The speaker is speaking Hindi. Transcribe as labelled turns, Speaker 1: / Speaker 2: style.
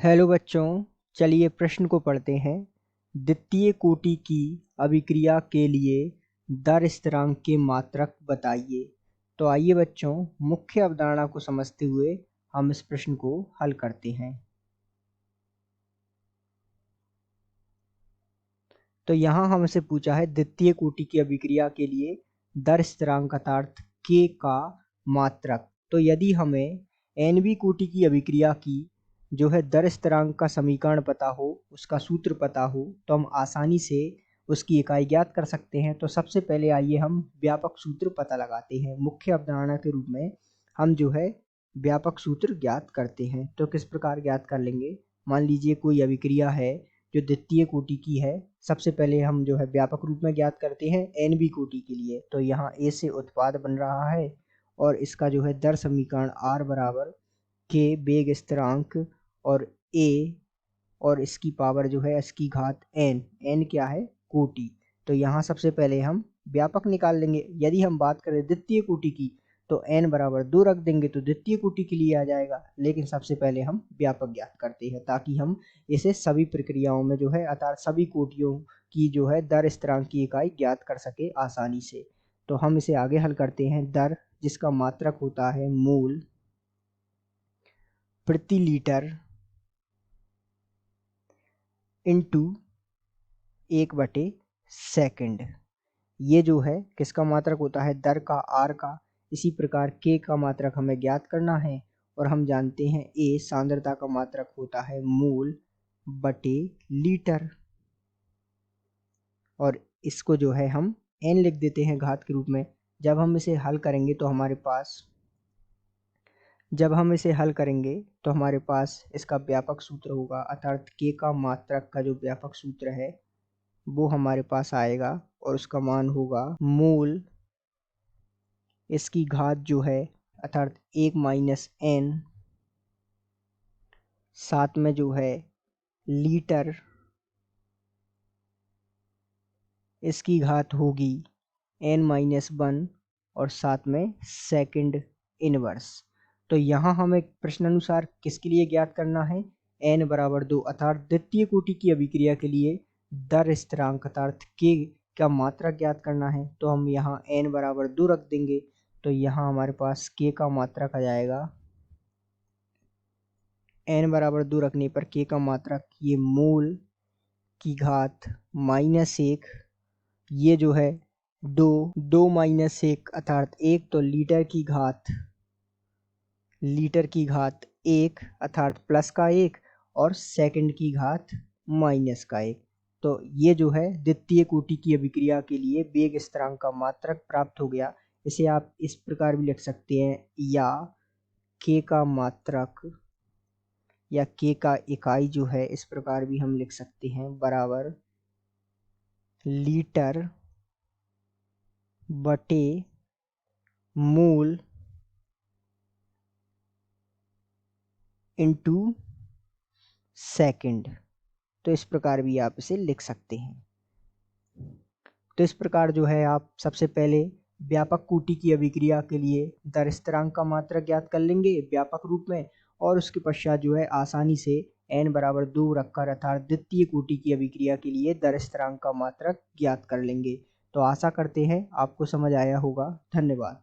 Speaker 1: हेलो बच्चों, चलिए प्रश्न को पढ़ते हैं। द्वितीय कोटि की अभिक्रिया के लिए दर स्थिरांक के मात्रक बताइए। तो आइए बच्चों, मुख्य अवधारणा को समझते हुए हम इस प्रश्न को हल करते हैं। तो यहाँ हमसे पूछा है द्वितीय कोटि की अभिक्रिया के लिए दर स्थिरांक अर्थात k का मात्रक। तो यदि हमें nवीं कोटि की अभिक्रिया की जो है दर स्थिरांक का समीकरण पता हो, उसका सूत्र पता हो, तो हम आसानी से उसकी इकाई ज्ञात कर सकते हैं। तो सबसे पहले आइए हम व्यापक सूत्र पता लगाते हैं। मुख्य अवधारणा के रूप में हम जो है व्यापक सूत्र ज्ञात करते हैं। तो किस प्रकार ज्ञात कर लेंगे? मान लीजिए कोई अभिक्रिया है जो द्वितीय कोटि की है। सबसे पहले हम जो है व्यापक रूप में ज्ञात करते हैं एनबी कोटि के लिए। तो यहाँ ए से उत्पाद बन रहा है और इसका जो है दर समीकरण आर बराबर के वेग स्थिरांक और ए और इसकी पावर जो है एस की घात एन। एन क्या है? कोटि। तो यहाँ सबसे पहले हम व्यापक निकाल लेंगे। यदि हम बात करें द्वितीय कोटि की तो n बराबर 2 रख देंगे तो द्वितीय कोटि के लिए आ जाएगा। लेकिन सबसे पहले हम व्यापक ज्ञात करते हैं ताकि हम इसे सभी प्रक्रियाओं में जो है अर्थात सभी कोटियों की जो है दर स्थिरांक की इकाई ज्ञात कर सके आसानी से। तो हम इसे आगे हल करते हैं। दर जिसका मात्रक होता है मोल प्रति लीटर इंटू 1/सेकंड। ये जो है किसका मात्रक होता है? दर का, आर का। इसी प्रकार के का मात्रक हमें ज्ञात करना है और हम जानते हैं ए सांद्रता का मात्रक होता है मोल बटे लीटर। और इसको जो है हम एन लिख देते हैं घात के रूप में। जब हम इसे हल करेंगे तो हमारे पास इसका व्यापक सूत्र होगा अर्थात के का मात्रक का जो व्यापक सूत्र है वो हमारे पास आएगा और उसका मान होगा मोल इसकी घात जो है अर्थात 1 - n, साथ में जो है लीटर इसकी घात होगी n-1 और साथ में सेकंड इनवर्स। तो यहाँ हमें प्रश्नानुसार किसके लिए ज्ञात करना है? n बराबर 2 अर्थात द्वितीय कोटि की अभिक्रिया के लिए दर स्थिरांक अर्थात k का मात्रक ज्ञात करना है। तो हम यहाँ n बराबर 2 रख देंगे। तो यहाँ हमारे पास k का मात्रक आ जाएगा। n बराबर 2 रखने पर k का मात्रक ये मोल की घात -1, ये जो है 2 - 1 अर्थात 1, तो लीटर की घात 1 अर्थात प्लस का 1 और सेकंड की घात माइनस का 1। तो ये जो है द्वितीय कोटि की अभिक्रिया के लिए वेग स्थिरांक का मात्रक प्राप्त हो गया। इसे आप इस प्रकार भी लिख सकते हैं या k का मात्रक या k का इकाई जो है इस प्रकार भी हम लिख सकते हैं बराबर लीटर बटे मोल इंटू सेकंड। तो इस प्रकार भी आप इसे लिख सकते हैं। तो इस प्रकार जो है आप सबसे पहले व्यापक कोटि की अभिक्रिया के लिए दर स्थिरांक का मात्रक ज्ञात कर लेंगे व्यापक रूप में और उसके पश्चात जो है आसानी से n बराबर 2 रखकर अर्थात द्वितीय कोटि की अभिक्रिया के लिए दर स्थिरांक का मात्रक ज्ञात कर लेंगे। तो आशा करते हैं आपको समझ आया होगा। धन्यवाद।